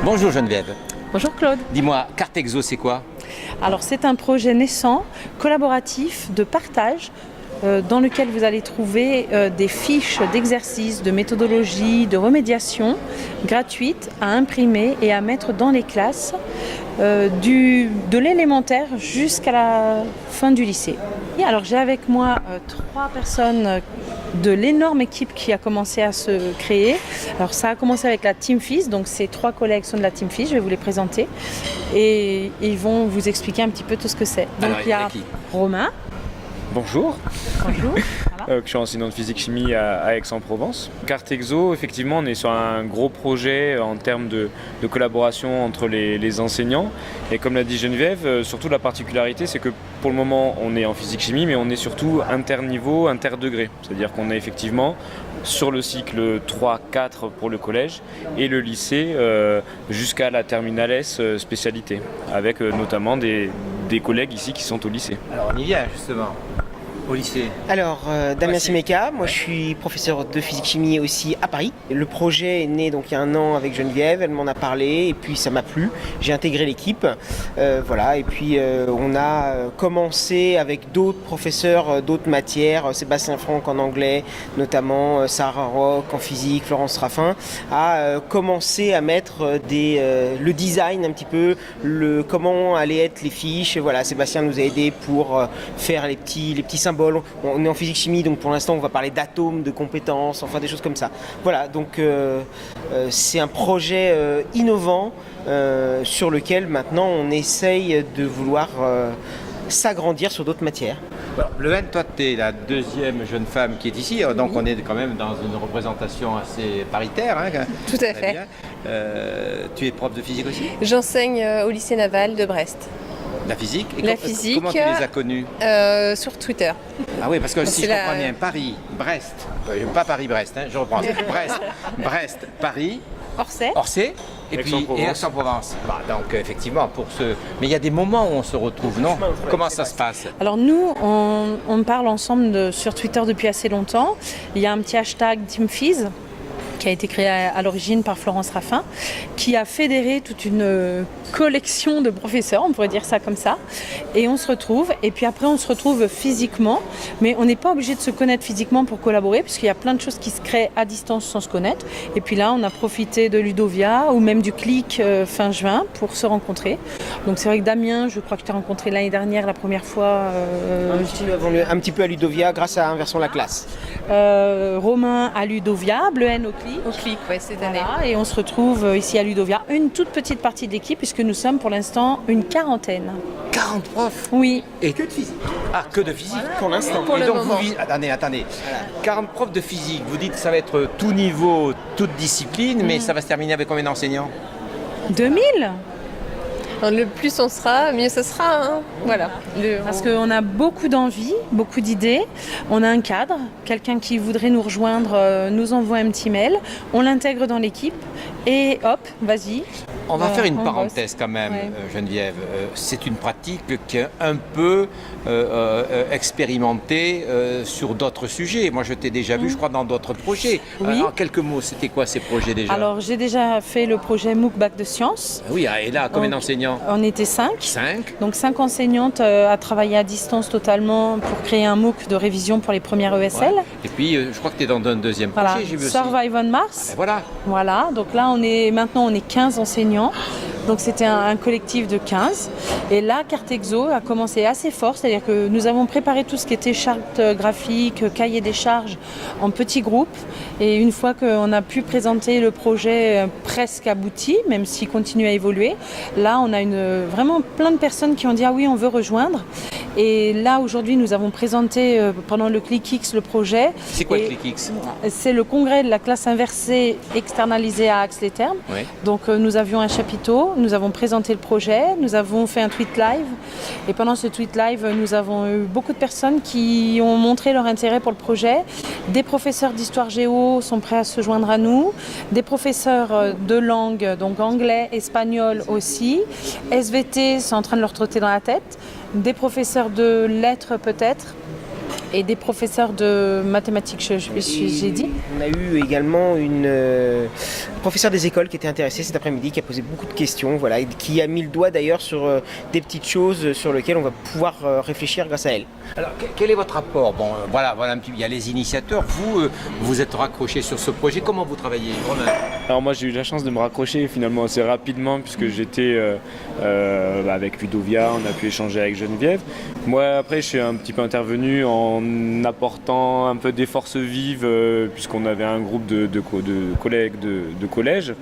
Bonjour Geneviève. Bonjour Claude. Dis-moi, Cartexo, c'est quoi? Alors c'est un projet naissant, collaboratif, de partage, dans lequel vous allez trouver des fiches d'exercices, de méthodologie, de remédiation gratuites à imprimer et à mettre dans les classes de l'élémentaire jusqu'à la fin du lycée. Et alors j'ai avec moi 3 personnes de l'énorme équipe qui a commencé à se créer. Alors ça a commencé avec la Team Fizz, donc ces 3 collègues sont de la Team Fizz, je vais vous les présenter et ils vont vous expliquer un petit peu tout ce que c'est. Donc alors, il y a Romain. Bonjour. Bonjour. Je suis enseignant de physique-chimie à Aix-en-Provence. Cartexo, effectivement, on est sur un gros projet en termes de collaboration entre les enseignants. Et comme l'a dit Geneviève, surtout la particularité, c'est que pour le moment, on est en physique-chimie, mais on est surtout interniveau, interdegré. C'est-à-dire qu'on est effectivement sur le cycle 3-4 pour le collège et le lycée jusqu'à la terminale S spécialité, avec notamment des collègues ici qui sont au lycée. Alors on y vient justement, au lycée. Alors, Damien Simeka, moi je suis professeur de physique-chimie aussi à Paris. Le projet est né donc il y a 1 an avec Geneviève, elle m'en a parlé et puis ça m'a plu. J'ai intégré l'équipe, voilà. Et puis on a commencé avec d'autres professeurs, d'autres matières, Sébastien Franck en anglais, notamment Sarah Rock en physique, Florence Raffin, à commencer à mettre le design un petit peu, comment allaient être les fiches. Voilà, Sébastien nous a aidé pour faire les petits symboles. On est en physique-chimie, donc pour l'instant on va parler d'atomes, de compétences, enfin des choses comme ça. Voilà, donc c'est un projet innovant sur lequel maintenant on essaye de vouloir s'agrandir sur d'autres matières. Bleuhen, toi tu es la 2e jeune femme qui est ici, donc on est quand même dans une représentation assez paritaire. Hein, tout à fait. Tu es prof de physique aussi? J'enseigne au lycée naval de Brest. La physique? La physique. Comment tu les as connus? Sur Twitter. Ah oui, parce que si je la... comprends bien, Paris, Brest, pas Paris-Brest, hein, je reprends. Brest, Paris, Orsay, et puis Aix-en-Provence. Bah, donc effectivement, mais il y a des moments où on se retrouve, non? Comment ça se passe? Alors nous, on parle ensemble sur Twitter depuis assez longtemps. Il y a un petit hashtag Team Fizz qui a été créé à l'origine par Florence Raffin, qui a fédéré toute une collection de professeurs, on pourrait dire ça comme ça, et on se retrouve, et puis après on se retrouve physiquement, mais on n'est pas obligé de se connaître physiquement pour collaborer, puisqu'il y a plein de choses qui se créent à distance sans se connaître, et puis là on a profité de Ludovia, ou même du clic fin juin, pour se rencontrer. Donc c'est vrai que Damien, je crois que je t'ai rencontré l'année dernière, la première fois... un petit peu à Ludovia, grâce à Inversons la classe. Romain à Ludovia, Bleuhen au clic. Au clic, ouais, cette année. Et on se retrouve ici à Ludovia, une toute petite partie de l'équipe, puisque nous sommes pour l'instant une 40aine. 40 profs? Oui. Et que de physique? Ah, que de physique pour l'instant. Pour et le donc moment. Attendez. 40 profs de physique, vous dites que ça va être tout niveau, toute discipline, mais ça va se terminer avec combien d'enseignants? 2000. Le plus on sera, mieux ce sera. Hein. Voilà. Parce qu'on a beaucoup d'envie, beaucoup d'idées. On a un cadre, quelqu'un qui voudrait nous rejoindre nous envoie un petit mail, on l'intègre dans l'équipe et hop, vas-y. On va faire une on parenthèse quand même, Ouais. Geneviève. C'est une pratique qui est un peu expérimentée sur d'autres sujets. Moi, je t'ai déjà vu, je crois, dans d'autres projets. Oui. En quelques mots, c'était quoi ces projets déjà? Alors j'ai déjà fait le projet MOOC Bac de Sciences. Oui, et là, combien Donc, d'enseignants? On était 5. 5. Donc 5 enseignantes à travailler à distance totalement pour créer un MOOC de révision pour les premières ESL. Ouais. Et puis, je crois que tu es dans un deuxième Voilà, projet, j'ai vu aussi. Survive on Mars. Ben voilà. Voilà, donc là maintenant on est 15 enseignants, donc c'était un collectif de 15. Et là Cartexo a commencé assez fort, c'est-à-dire que nous avons préparé tout ce qui était charte graphique, cahier des charges en petits groupes. Et une fois qu'on a pu présenter le projet presque abouti, même s'il continue à évoluer, là on a vraiment plein de personnes qui ont dit ah oui on veut rejoindre. Et là aujourd'hui nous avons présenté pendant le ClickX le projet. C'est quoi le ClickX? C'est le congrès de la classe inversée externalisée à Aix-les-Thermes. Oui. Donc nous avions un chapiteau, nous avons présenté le projet, nous avons fait un tweet live. Et pendant ce tweet live, nous avons eu beaucoup de personnes qui ont montré leur intérêt pour le projet. Des professeurs d'histoire géo sont prêts à se joindre à nous. Des professeurs de langue, donc anglais, espagnol aussi. SVT, c'est en train de leur trotter dans la tête. Des professeurs de lettres peut-être. Et des professeurs de mathématiques, j'ai dit. On a eu également professeur des écoles qui était intéressé cet après-midi, qui a posé beaucoup de questions, voilà, et qui a mis le doigt d'ailleurs sur des petites choses sur lesquelles on va pouvoir réfléchir grâce à elle. Alors, quel est votre rapport? Bon, voilà un petit, il y a les initiateurs. Vous, vous êtes raccroché sur ce projet. Comment vous travaillez, Romain? Alors moi j'ai eu la chance de me raccrocher finalement assez rapidement puisque j'étais avec Ludovia, on a pu échanger avec Geneviève. Moi après je suis un petit peu intervenu en apportant un peu des forces vives puisqu'on avait un groupe de collègues de collège.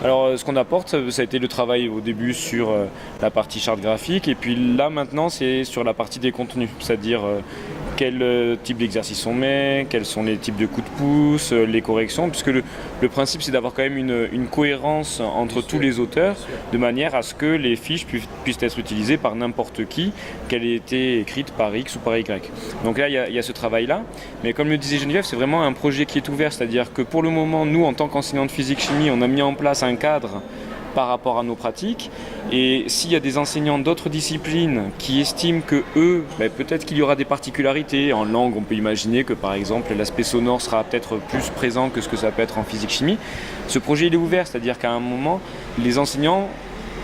Alors ce qu'on apporte, ça a été le travail au début sur la partie charte graphique et puis là maintenant c'est sur la partie des contenus, c'est-à-dire quel type d'exercice on met, quels sont les types de coups de pouce, les corrections, puisque le principe c'est d'avoir quand même une cohérence entre tous les auteurs, de manière à ce que les fiches puissent être utilisées par n'importe qui, qu'elles aient été écrites par X ou par Y. Donc là il y a ce travail-là, mais comme le disait Geneviève, c'est vraiment un projet qui est ouvert, c'est-à-dire que pour le moment, nous en tant qu'enseignants de physique-chimie, on a mis en place un cadre par rapport à nos pratiques, et s'il y a des enseignants d'autres disciplines qui estiment que eux, peut-être qu'il y aura des particularités en langue, on peut imaginer que par exemple l'aspect sonore sera peut-être plus présent que ce que ça peut être en physique-chimie, ce projet il est ouvert, c'est-à-dire qu'à un moment les enseignants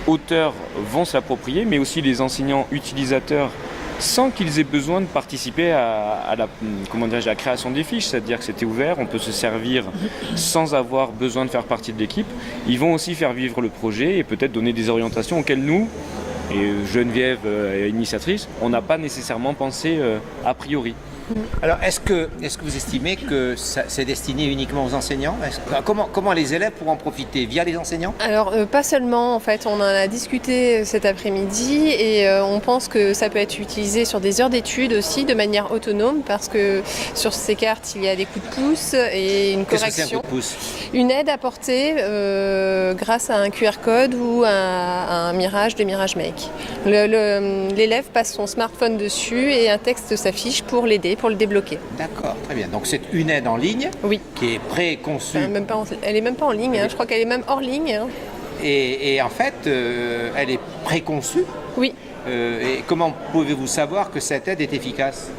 auteurs vont s'approprier, mais aussi les enseignants utilisateurs sans qu'ils aient besoin de participer à la création des fiches, c'est-à-dire que c'était ouvert, on peut se servir sans avoir besoin de faire partie de l'équipe. Ils vont aussi faire vivre le projet et peut-être donner des orientations auxquelles nous, et Geneviève, initiatrice, on n'a pas nécessairement pensé a priori. Alors, est-ce que vous estimez que c'est destiné uniquement aux enseignants? Comment les élèves pourront en profiter? Via les enseignants? Alors, pas seulement, en fait, on en a discuté cet après-midi et on pense que ça peut être utilisé sur des heures d'études aussi de manière autonome parce que sur ces cartes, il y a des coups de pouce et une correction. Qu'est-ce que c'est un coup de pouce? Une aide apportée grâce à un QR code ou à un Mirage de Mirage Make. L'élève passe son smartphone dessus et un texte s'affiche pour l'aider, pour le débloquer. D'accord, très bien. Donc c'est une aide en ligne qui est préconçue. Elle est même pas en ligne, je crois qu'elle est même hors ligne. Et en fait, elle est préconçue. Oui. Et comment pouvez-vous savoir que cette aide est efficace?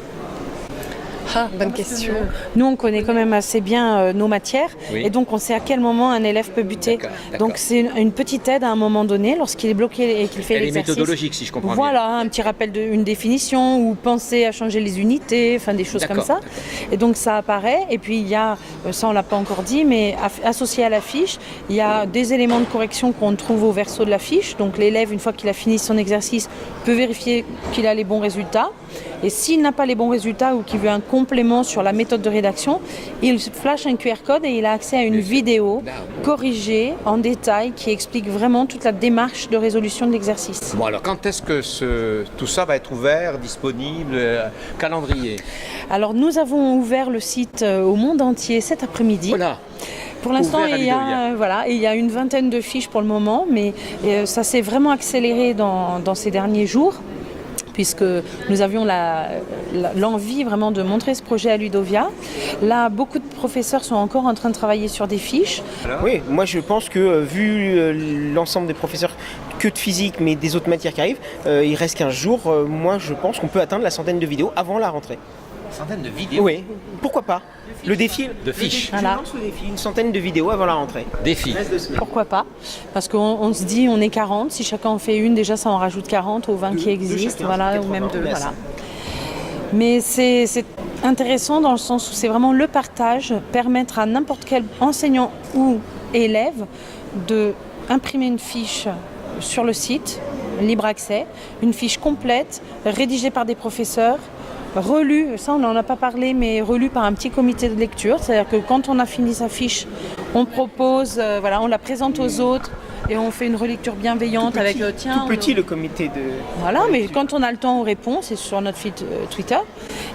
Bonne question. Nous, on connaît quand même assez bien nos matières et donc on sait à quel moment un élève peut buter. D'accord. Donc c'est une petite aide à un moment donné lorsqu'il est bloqué et qu'il fait l'exercice. Elle est méthodologique, si je comprends bien. Voilà, un petit rappel d'une définition ou penser à changer les unités, enfin des choses comme ça. Et donc ça apparaît et puis il y a, ça on l'a pas encore dit, mais associé à la fiche, il y a des éléments de correction qu'on trouve au verso de la fiche. Donc l'élève, une fois qu'il a fini son exercice, peut vérifier qu'il a les bons résultats. Et s'il n'a pas les bons résultats ou qu'il veut un complément sur la méthode de rédaction, il flash un QR code et il a accès à une vidéo corrigée en détail qui explique vraiment toute la démarche de résolution de l'exercice. Bon, alors quand est-ce que tout ça va être ouvert, disponible, calendrier? Alors nous avons ouvert le site au monde entier cet après-midi. Voilà. Pour l'instant, il y a une vingtaine de fiches pour le moment, mais ça s'est vraiment accéléré dans ces derniers jours, puisque nous avions l'envie vraiment de montrer ce projet à Ludovia. Là, beaucoup de professeurs sont encore en train de travailler sur des fiches. Oui, moi je pense que vu l'ensemble des professeurs que de physique, mais des autres matières qui arrivent, il reste 15 jours, moi je pense qu'on peut atteindre la centaine de vidéos avant la rentrée. Centaines de vidéos? Oui, pourquoi pas? Le défi de fiches. Je lance le défi, une centaine de vidéos avant la rentrée. Défi. Pourquoi pas? Parce qu'on se dit on est 40, si chacun en fait une, déjà ça en rajoute 40 aux 20 qui existent, voilà, ou même deux. Voilà. Mais c'est intéressant dans le sens où c'est vraiment le partage, permettre à n'importe quel enseignant ou élève de imprimer une fiche sur le site, libre accès, une fiche complète, rédigée par des professeurs, relue, ça on n'en a pas parlé, mais relue par un petit comité de lecture, c'est-à-dire que quand on a fini sa fiche, on propose, on la présente aux autres et on fait une relecture bienveillante tout petit, avec tout petit le comité de... Voilà, mais quand on a le temps on répond, c'est sur notre feed Twitter,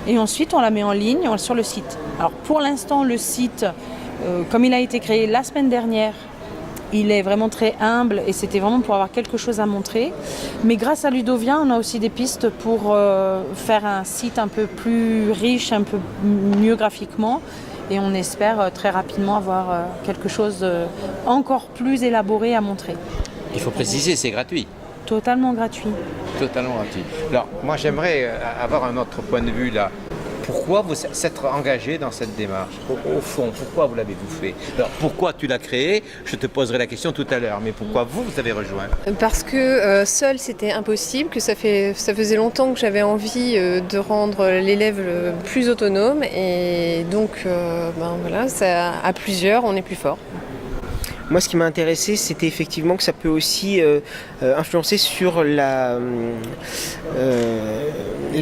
et ensuite on la met en ligne sur le site. Alors pour l'instant le site, comme il a été créé la semaine dernière, il est vraiment très humble et c'était vraiment pour avoir quelque chose à montrer. Mais grâce à Ludovia, on a aussi des pistes pour faire un site un peu plus riche, un peu mieux graphiquement. Et on espère très rapidement avoir quelque chose encore plus élaboré à montrer. Il faut préciser, c'est gratuit. Totalement gratuit. Totalement gratuit. Alors, moi, j'aimerais avoir un autre point de vue là. pourquoi vous s'être engagé dans cette démarche? Au fond, pourquoi vous l'avez-vous fait? Alors, pourquoi tu l'as créé? Je te poserai la question tout à l'heure, mais pourquoi vous avez rejoint? Parce que seul c'était impossible, que ça faisait longtemps que j'avais envie de rendre l'élève plus autonome et donc voilà, à plusieurs on est plus fort. Moi, ce qui m'a intéressé, c'était effectivement que ça peut aussi influencer sur la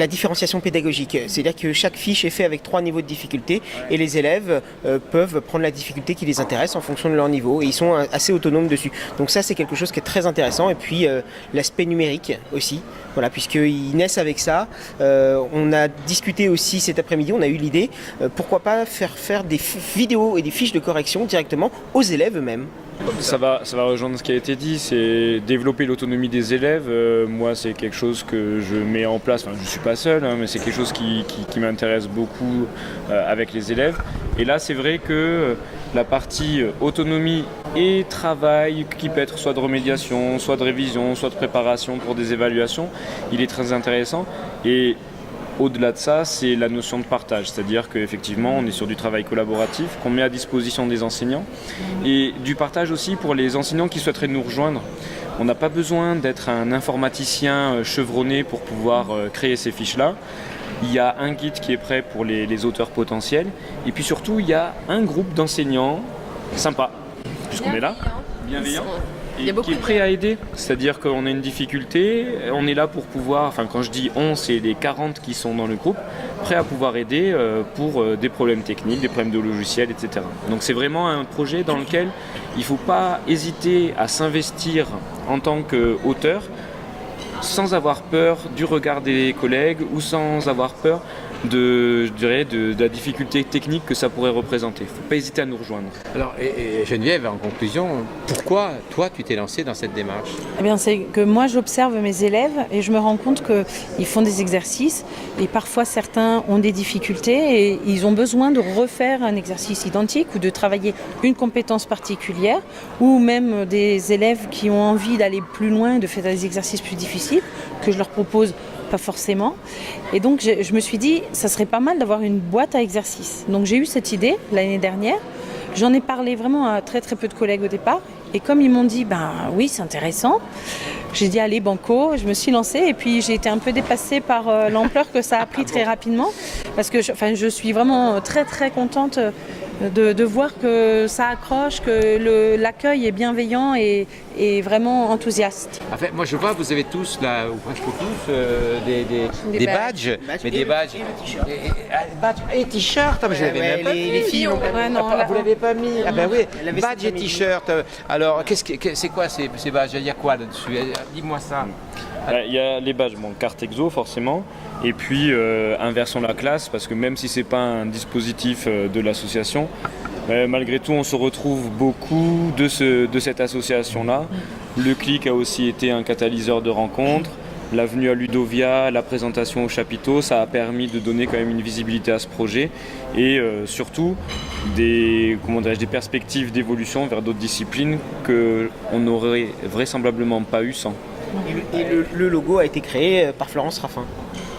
différenciation pédagogique. C'est-à-dire que chaque fiche est faite avec 3 niveaux de difficulté et les élèves peuvent prendre la difficulté qui les intéresse en fonction de leur niveau et ils sont assez autonomes dessus. Donc ça, c'est quelque chose qui est très intéressant. Et puis l'aspect numérique aussi, voilà, puisqu'ils naissent avec ça. On a discuté aussi cet après-midi, on a eu l'idée, pourquoi pas faire des vidéos et des fiches de correction directement aux élèves eux-mêmes. Ça va rejoindre ce qui a été dit, c'est développer l'autonomie des élèves. Moi, c'est quelque chose que je mets en place, enfin je ne suis pas seul, mais c'est quelque chose qui m'intéresse beaucoup avec les élèves. Et là, c'est vrai que la partie autonomie et travail, qui peut être soit de remédiation, soit de révision, soit de préparation pour des évaluations, il est très intéressant. Et au-delà de ça, c'est la notion de partage, c'est-à-dire qu'effectivement, on est sur du travail collaboratif qu'on met à disposition des enseignants et du partage aussi pour les enseignants qui souhaiteraient nous rejoindre. On n'a pas besoin d'être un informaticien chevronné pour pouvoir créer ces fiches-là. Il y a un guide qui est prêt pour les auteurs potentiels et puis surtout, il y a un groupe d'enseignants sympa, puisqu'on est là, bienveillant. Qui est prêt à aider, c'est-à-dire qu'on a une difficulté, on est là pour pouvoir, enfin quand je dis on, c'est les 40 qui sont dans le groupe, prêts à pouvoir aider pour des problèmes techniques, des problèmes de logiciels, etc. Donc c'est vraiment un projet dans lequel il ne faut pas hésiter à s'investir en tant qu'auteur sans avoir peur du regard des collègues ou sans avoir peur de la difficulté technique que ça pourrait représenter. Il ne faut pas hésiter à nous rejoindre. Alors, et Geneviève, en conclusion, pourquoi toi tu t'es lancée dans cette démarche? Eh bien, c'est que moi j'observe mes élèves et je me rends compte qu'ils font des exercices et parfois certains ont des difficultés et ils ont besoin de refaire un exercice identique ou de travailler une compétence particulière, ou même des élèves qui ont envie d'aller plus loin, de faire des exercices plus difficiles que je leur propose pas forcément. Et donc je me suis dit, ça serait pas mal d'avoir une boîte à exercices. Donc j'ai eu cette idée l'année dernière. J'en ai parlé vraiment à très très peu de collègues au départ. Et comme ils m'ont dit, ben oui, c'est intéressant, j'ai dit allez banco, je me suis lancée et puis j'ai été un peu dépassée par l'ampleur que ça a pris très rapidement. Parce que je suis vraiment très très contente de voir que ça accroche, que l'accueil est bienveillant et vraiment enthousiaste. En fait, moi je vois, vous avez tous, là, ou presque tous, des badges. Mais des badges. Et t-shirts, je l'avais même pas mis. Les filles, vous l'avez pas mis. Ah ben oui, badge et t-shirt. Alors, c'est quoi ces badges? Il y a quoi là-dessus? Dis-moi ça. Il y a les badges, carte exo forcément, et puis inversons la classe, parce que même si c'est pas un dispositif de l'association, malgré tout on se retrouve beaucoup de cette association-là. Le CLIC a aussi été un catalyseur de rencontres. La venue à Ludovia, la présentation au chapiteau, ça a permis de donner quand même une visibilité à ce projet et surtout des perspectives d'évolution vers d'autres disciplines qu'on n'aurait vraisemblablement pas eu sans. Et le logo a été créé par Florence Raffin.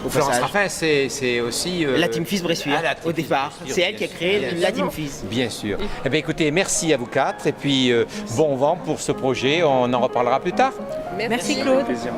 Florence Raffin, c'est aussi... la Team Fils Bressuire, au départ. C'est elle qui a créé la Team Fils. Bien sûr. Eh bien écoutez, merci à vous 4 et puis bon vent pour ce projet. On en reparlera plus tard. Merci Claude. Plaisir.